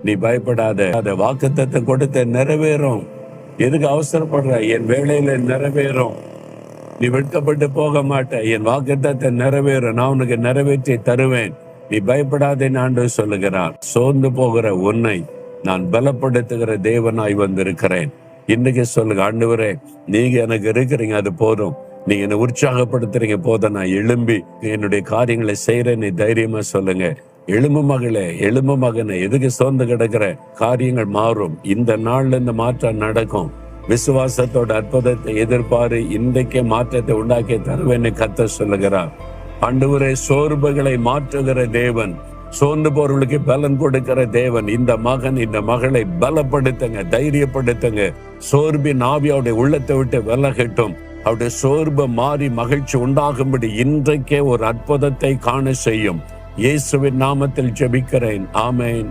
நீ பயப்படாத. அத வாக்குத்தத்தம் கொடுத்த நிறைவேறும். எதுக்கு அவசரப்படுற? என் வேலையில நிறைவேறும். நீ வெட்கப்பட்டு போக மாட்ட. என் வாக்குத்தத்தம் நிறைவேறும். நான் உனக்கு நிறைவேற்றி தருவேன். நீ பயப்படாதேன்னு ஆண்டவர் சொல்லுகிறார். சோர்ந்து போகிற உன்னை நான் பலப்படுத்துகிற தேவனாய் வந்திருக்கிறேன். இன்னைக்கு சொல்லுங்க, ஆண்டவரே நீங்க எனக்கு இருக்கிறீங்க, அது போதும். நீங்க என்னை உற்சாகப்படுத்துறீங்க போதும். நான் எழும்பி என்னுடைய காரியங்களை செய்யறேன். நீ தைரியமா சொல்லுங்க. எழும்பு மகளே, எழும்பு மகனே, எதுக்கு சோர்ந்து கிடக்கிற? காரியங்கள் மாறும். இந்த நாள்ல இந்த மாற்றம் நடக்கும். விசுவாசத்தோட அற்புதத்தை எதிர்பாரு. இன்றைக்கே மாற்றத்தை உண்டாக்கி தருவேன்னு கர்த்தர் சொல்லுகிறார். ஆண்டவரே, சோர்வுகளை மாற்றுகிற தேவன், சோர்ந்து போறவர்களுக்கு பலன் கொடுக்கிற தேவன். இந்த மகன், இந்த மகளை பலப்படுத்துங்க, தைரியப்படுத்துங்க. சோர்வின் ஆவியோட உள்ளத்தை விட்டு விலகட்டும். அவருடைய சோர்வு மாறி மகிழ்ச்சி உண்டாகும்படி இன்றைக்கே ஒரு அற்புதத்தை காண செய்யும். இயேசுவின் நாமத்தில் ஜெபிக்கிறேன். ஆமென்.